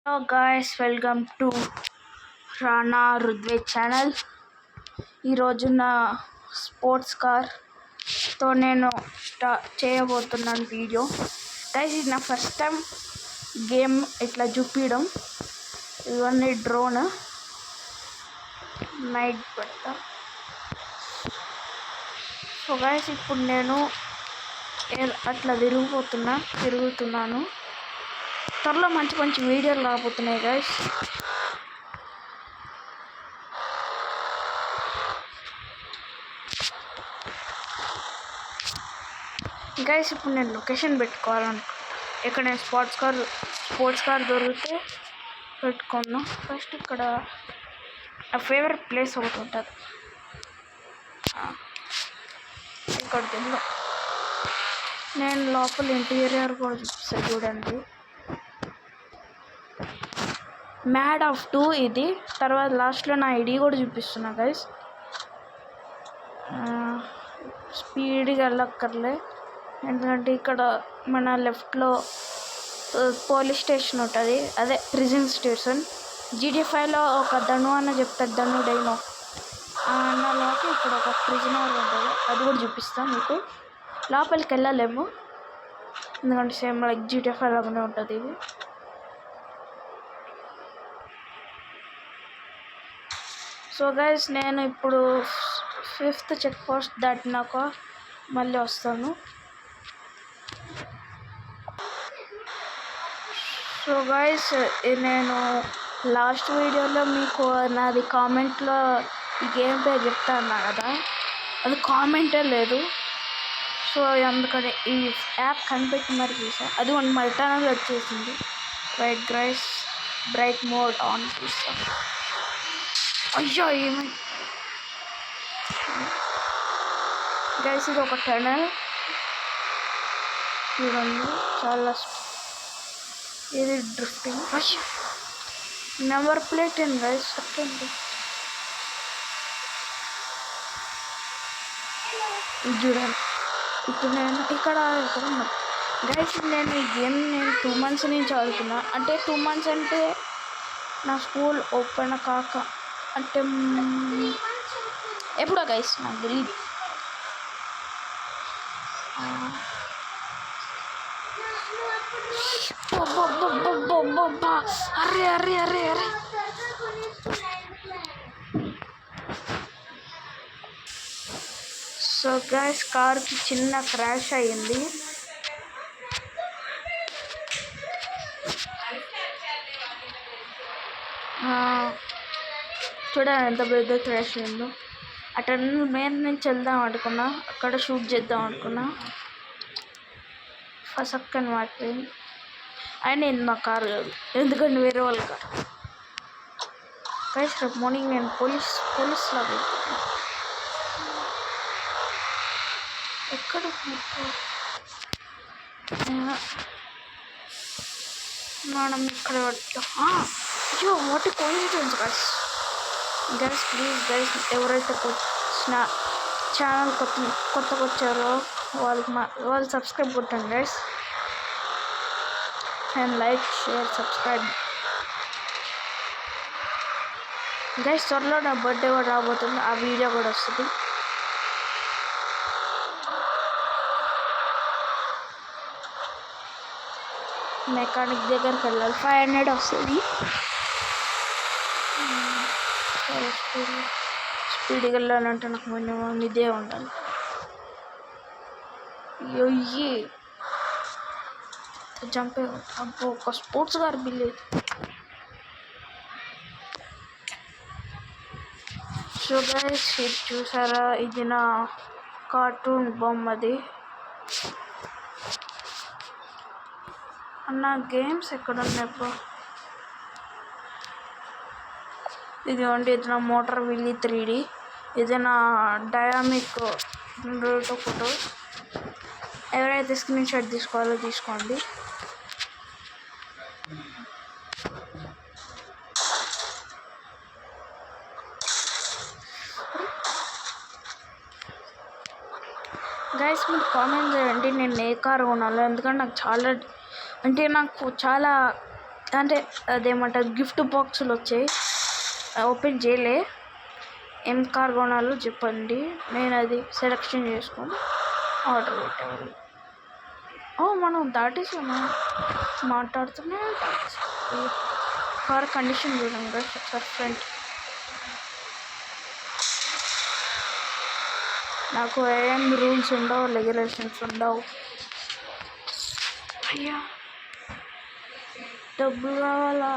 Hello guys, welcome to Rana రుద్వేజ్ channel. ఈరోజు నా స్పోర్ట్స్ కార్తో నేను చేయబోతున్నాను వీడియో. గైస్, ఇది నా ఫస్ట్ టైం గేమ్ ఇట్లా చూపించడం. ఇవన్నీ డ్రోన్ నైట్ పెడతా. సో గైస్, ఇప్పుడు నేను అట్లా తిరుగుతున్నాను. త్వరలో మంచి మంచి వీడియోలు రాబోతున్నాయి గైస్. ఇప్పుడు నేను లొకేషన్ పెట్టుకోవాలనుకుంటా. ఇక్కడ నేను స్పోర్ట్స్ కార్ దొరికితే పెట్టుకున్నా. ఫస్ట్ ఇక్కడ నా ఫేవరెట్ ప్లేస్ ఒకటి ఉంటుంది. ఇక్కడ తిన్నా నేను లోపల ఇంటీరియర్ కూడా చూపిస్తాను చూడండి. మ్యాడ్ ఆఫ్ 2 ఇది. తర్వాత లాస్ట్లో నా ఐడి కూడా చూపిస్తున్నా గైస్. స్పీడ్గా వెళ్ళక్కర్లే, ఎందుకంటే ఇక్కడ మన లెఫ్ట్లో పోలీస్ స్టేషన్ ఉంటుంది, అదే ప్రిజన్ స్టేషన్. GTA5లో ఒక ధను అన్న చెప్తాడు, ధను డైనో అన్నలోకి ఇక్కడ ఒక ప్రిజనర్ ఉంటుంది, అది కూడా చూపిస్తాను మీకు. లోపలికి వెళ్ళలేము ఎందుకంటే సేమ్ లైక్ GTA5 లాగానే ఉంటుంది ఇది. సో గైస్, నేను ఇప్పుడు 5th చెక్ పోస్ట్ దాటినాక మళ్ళీ వస్తాను. సో గైస్, నేను లాస్ట్ వీడియోలో మీకు నాది కామెంట్లో ఈ గేమ్ పేరు చెప్తా అన్నా కదా, అది కామెంటే లేదు. సో అందుకని ఈ యాప్ కనిపెట్టి మరి చూసా, అది మన ఛానల్ వచ్చేసింది. Right guys, bright mode on చేస్తాం. అయ్యో ఏమై గైస్, ఇది ఒక టనల్ చూడండి, చాలా ఇది డ్రిఫ్టింగ్. నెంబర్ ప్లేట్ ఏంటి గైస్, చెప్పండి. చూడండి, ఇప్పుడు నేను ఇక్కడ ఉన్నా గైస్. నేను ఈ గేమ్ 2 months నుంచి ఆడుతున్నా. అంటే 2 months అంటే నా స్కూల్ ఓపెన్ కాక, అంటే ఎప్పుడో గైస్ నాకు తెలియదు. అరే అరే అరే అరే సో గైస్, కార్కి చిన్న క్రాష్ అయ్యింది. చూడండి ఎంత పెద్ద క్రాష్ అయిందో. అటు మెయిన్ నుంచి వెళ్దాం అనుకున్నా, అక్కడ షూట్ చేద్దాం అనుకున్నా, ఫస్ట్ అని మారిపోయింది. అయినా ఇది నా కారు కాదు, ఎందుకంటే వేరే వాళ్ళ కారు. గైస్, రేపు మార్నింగ్ నేను పోలీస్ లాగా ఎక్కడ మనం ఇక్కడ అయ్యో వాటి కోయిన్సిడెన్స్ గైస్. ప్లీజ్ గైస్, ఎవరైతే వచ్చిన ఛానల్ కొత్తగా వచ్చారో వాళ్ళు సబ్స్క్రైబ్ కొట్టండి guys. And like, share, subscribe guys. త్వరలో నా బర్త్డే కూడా రాబోతుంది, ఆ వీడియో కూడా వస్తుంది. మెకానిక్ దగ్గరికి వెళ్ళాలి, 500 వస్తుంది. స్పీడ్గా వెళ్ళాలంటే నాకు మినిమం ఇదే ఉండాలి. అయ్యి జంపే అబ్బో, ఒక స్పోర్ట్స్ కార్ బిల్లేదు. సో గైస్, ఇది చూసారా, ఇది నా కార్టూన్ బొమ్మది. అన్న గేమ్స్ ఎక్కడ ఉన్నాయి? ఇదిగోండి, ఇది నా మోటార్ విల్లీ 3D. ఇది నా డయామిక్ ఫోటో. ఎవరైతే స్క్రీన్ షాట్ తీసుకోవాలో తీసుకోండి. గైస్, మీరు కామెంట్ చేయండి నేను ఏ కార్ కొనాలో, ఎందుకంటే నాకు చాలా అంటే అదేమంటారు గిఫ్ట్ బాక్సులు వచ్చాయి, ఓపెన్ చేయలే. ఏం కార్ కొనాలో చెప్పండి, నేను అది సెలెక్షన్ చేసుకొని ఆర్డర్ పెట్టాను. మనం దాటేసాము, మాట్లాడుతూనే కార్ కండిషన్ చూడండి సార్ ఫ్రంట్. నాకు ఏం రూల్స్ ఉండవు, రెగ్యులేషన్స్ ఉండవు. అయ్యా డబ్బులు కావాలా?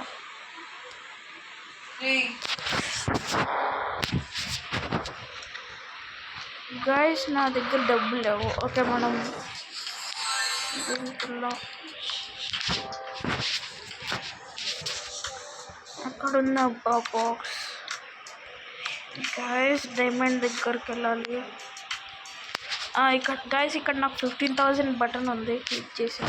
గైస్ నా దగ్గర డబ్బులు లేవు. ఓకే మనం దీంట్లో అక్కడున్న బాక్స్ గైస్ డైమండ్ దగ్గరికి వెళ్ళాలి. ఇక్కడ గైస్ ఇక్కడ నాకు 15,000 బటన్ ఉంది, క్లిక్ చేసి.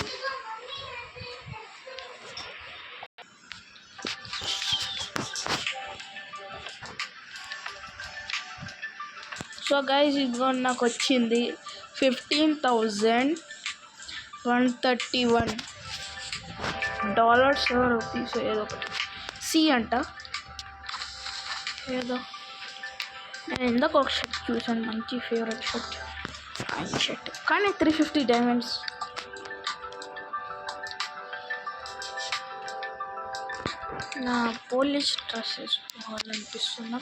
సో గైస్ ఇదిగో నాకు వచ్చింది $15,131 రూపీస్ ఏదో ఒకటి సి అంట ఏదో. నేను ఇందాక ఒక షర్ట్ చూసాను, మంచి ఫేవరెట్ షర్ట్ కానీ 350 డైమండ్స్. నా పోలీస్ డ్రెస్ వేసుకోవాలనిపిస్తున్నా,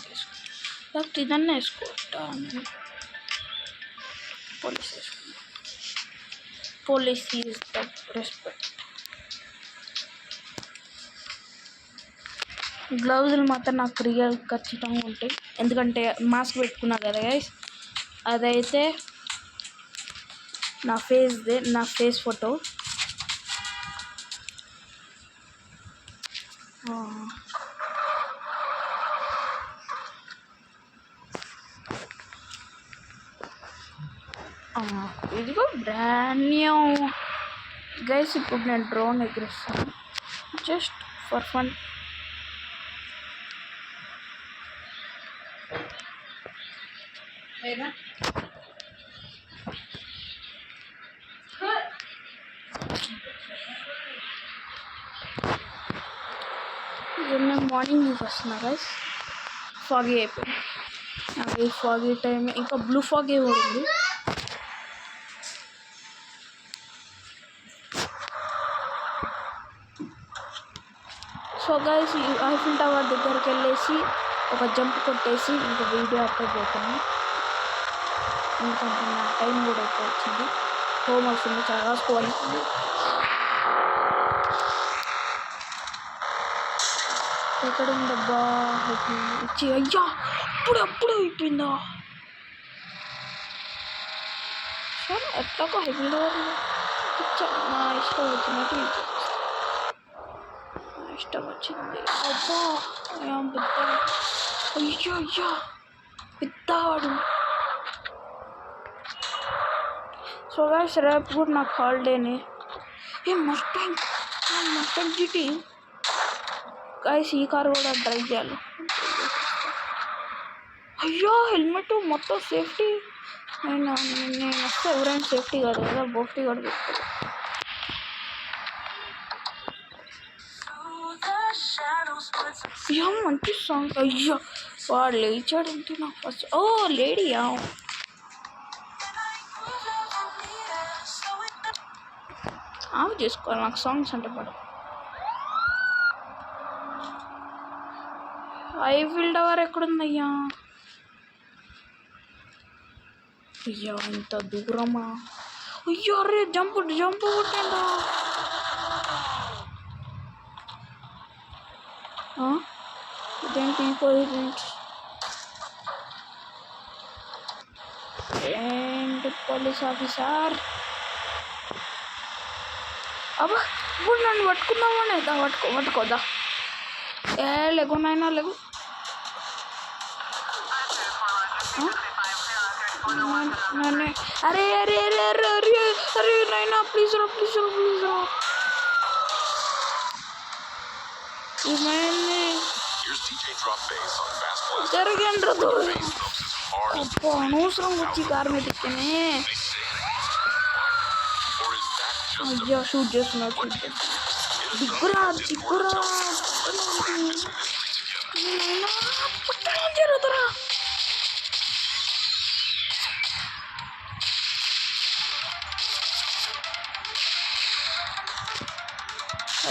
లేకపోతే ఇదన్నా వేసుకుంటాను. పోలీస్ వేసుకున్నా, పోలీస్ ఈజ్ ద రెస్పెక్ట్. గ్లౌజులు మాత్రం నాకు రియల్ ఖచ్చితంగా ఉంటాయి, ఎందుకంటే మాస్క్ పెట్టుకున్నా కదా గైస్. అదైతే నా ఫేస్ ఫోటో. ఇదిగో బ్రాండ్ న్యూ గైస్. ఇప్పుడు నేను డ్రోన్ ఎగిరిస్తాను జస్ట్ ఫర్ ఫన్. నేను మార్నింగ్ న్యూస్ వస్తున్నా గైస్. ఫాగీ అయిపోయింది, అది ఫాగీ టైం. ఇంకా బ్లూ ఫాగీ ఉంది. సో గైస్ ఐఫిల్ టవర్ దగ్గరికి వెళ్ళేసి ఒక జంప్ కొట్టేసి ఇంకా వీడియో అప్లోడ్ చేస్తాను, ఎందుకంటే నా టైం కూడా ఎక్కువ వచ్చింది. హోమ్ వస్తుంది, చాలా రాసుకోవాలి. ఎక్కడ ఉందబ్బా వచ్చి? అయ్యా అప్పుడు అయిపోయిందా? సరే ఎట్లాగో హైబ్రిడ్ నా ఇష్టం వచ్చినట్టు ఇష్టం వచ్చింది. అబ్బా పెద్ద అయ్యో పెద్దవాడు. సో గైస్ రేపు కూడా నాకు హాలిడేనే. మస్టాంగ్ జీటీ గైస్, ఈ కార్ కూడా డ్రైవ్ చేయాలి. అయ్యో హెల్మెట్ మొత్తం సేఫ్టీ. నేను వస్తే ఎవరైనా సేఫ్టీ కాదు కదా, బోఫ్టీ కూడా పెట్టుకోవాలి. అయ్యో మంచి సాంగ్. అయ్యో వాడు లేచాడంటే నాకు ఫస్ట్ లేడీయా? ఆమె చేసుకోవాలి, నాకు సాంగ్స్ అంటే పడవు. ఐఫిల్ టవర్ ఎక్కడుందయ్యా? అయ్యా ఇంత దూరమా? అయ్యో అరే జంప్ కొట్టిందా? ఇదేంటి ఏంటి పోలీస్ ఆఫీసర్? అబ్బా ఇప్పుడు నన్ను పట్టుకుందామనే పట్టుకోదా? లేకు నాయనా లేకు. అరే అరే అరే అరే అరే అరే నాయనా ప్లీజ్ రా. జరగండి అబ్బా అనవసరం వచ్చి కారు మీద ఎక్కనే. అయ్యో షూట్ చేస్తున్నాడు. దిక్కురా దిక్కురా జరుగుతురా.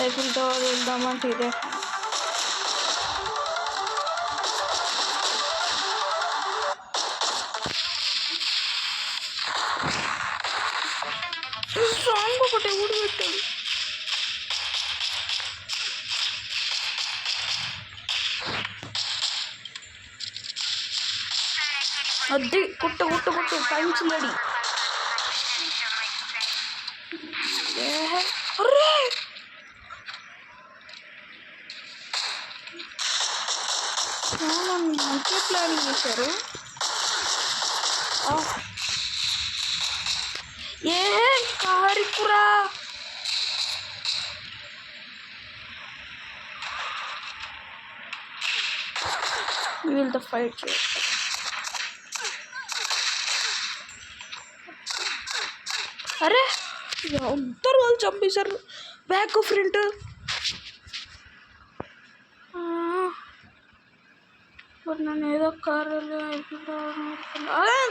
ఐఫిల్ టవర్ వెళ్దామంటే ఇదే సాంగ్ ఒకటి ఊడి పెట్టాడు. అది కొట్టు కొట్టు కొట్టు పంచ్ లేడి. మంచి ప్లాన్ చేశారు. ఏ కారికురా వీళ్ళతో ఫైట్ చేస్తారు. అరే అందరు వాళ్ళు చంపేశారు. బ్యాక్ ఫ్రంట్ నన్ను ఏదో కారు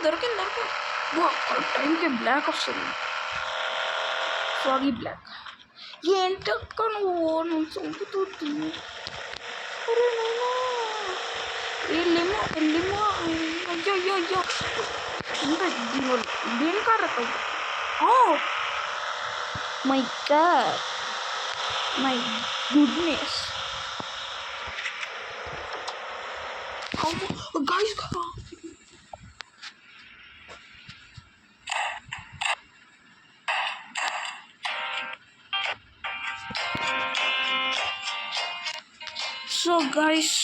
దొరికింది. టైంకి బ్లాక్ వస్తుంది. Foggy black. ఏంటక్క నువ్వు చంపుతుంది. వెళ్ళేమో అయ్యో అయ్యో అయ్యో ఇంకా దేని కారు అక్క. My God my goodness. Guys, so guys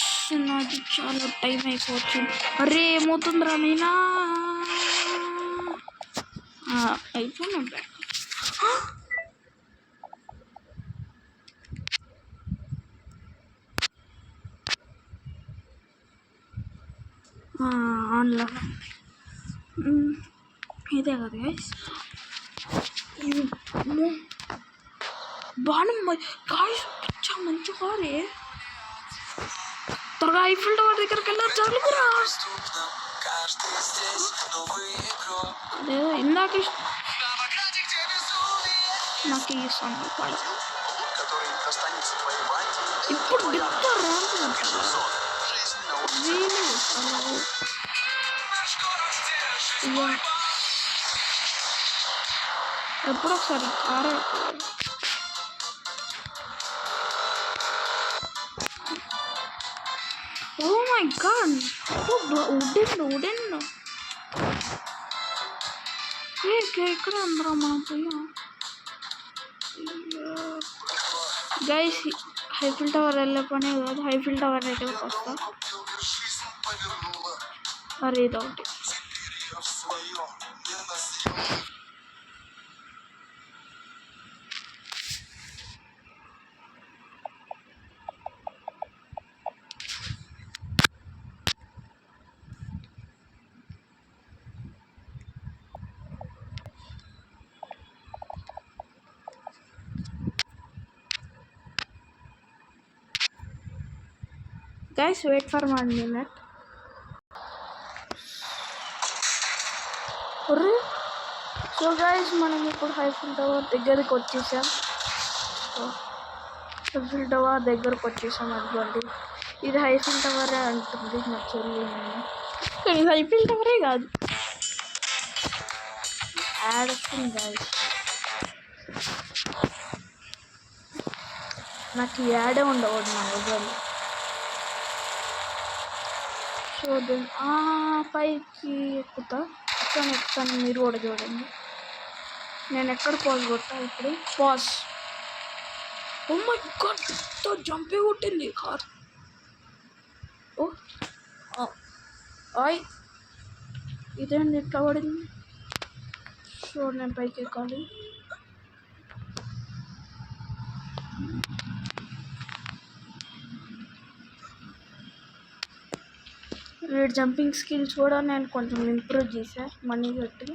నాది చాలా టైం అయిపోతుంది. అరే ఏమవుతుందిరా నేనా అయిపోయినా బ్యాక్. ఆన్లో ఇదే కదా గైస్. బాణం గాయస్ పిచ్చా మంచి కారే. త్వరగా ఐఫిల్ టవర్ దగ్గరికి వెళ్ళారు. జరుగురా ఇందాక నాకు ఈ సాంగ్ పాడ. ఇప్పుడు గిట్ట ర్యాంప్ ఎప్పుడు ఒకసారి car. Oh my god wooden ఇక్కడ అందరూ మనం పోయాం. గైస్ ఐఫిల్ టవర్ వెళ్ళే పనే కాదు. ఐఫిల్ టవర్ దగ్గరకు వస్తా. అరే ఇదొకటి guys, wait for 1 minute. So guys మనం ఇప్పుడు ఐఫిల్ టవర్ దగ్గరికి వచ్చేసాం. ఐఫిల్ టవర్ దగ్గరకు వచ్చేసాం అనుకోండి. ఇది ఐఫిల్ టవరే అంటుంది నా చెల్లి. కానీ ఇది ఐఫిల్ టవరే కాదు. యాడ్ వస్తుంది గైస్. నాకు యాడే ఉండకూడదు నా మొబైల్. సో దెన్ పైకి ఎక్కుతాను. మీరు కూడా చూడండి. నేను ఎక్కడ పాజ్ కొట్టా ఇప్పుడు. పాజ్. ఓ మై గాడ్ జంపే కొట్టింది కార్. ఇదేంటి ఇట్లా పడింది. సో నేను పైకి ఎక్కాలి. వీడి జంపింగ్ స్కిల్స్ కూడా నేను కొంచెం ఇంప్రూవ్ చేశాను మనీ కట్టి.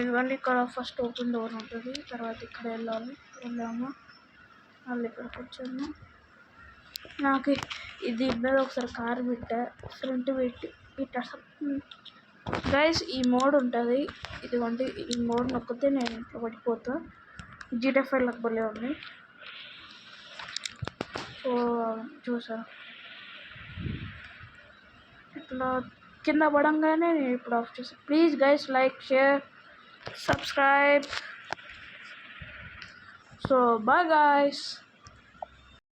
ఎందుకంటే ఇక్కడ ఫస్ట్ ఓపెన్ డోర్ ఉంటుంది, తర్వాత ఇక్కడ వెళ్ళాము, మళ్ళీ ఇక్కడికి వచ్చాము. నాకు ఇది మీద ఒకసారి కారు పెట్టా, ఫ్రంట్ పెట్టి ఇట్లా గైస్ ఈ మోడ్ ఉంటుంది. ఇదిగోండి ఈ మోడ్ నొక్కితే నేను ఇంట్లో పడిపోతా. GTA 5 భలే ఉంది. సో చూసా ఇట్లా కింద పడంగానే నేను ఇప్పుడు ఆఫ్ చేసాను. Please guys like, share, subscribe. So bye guys.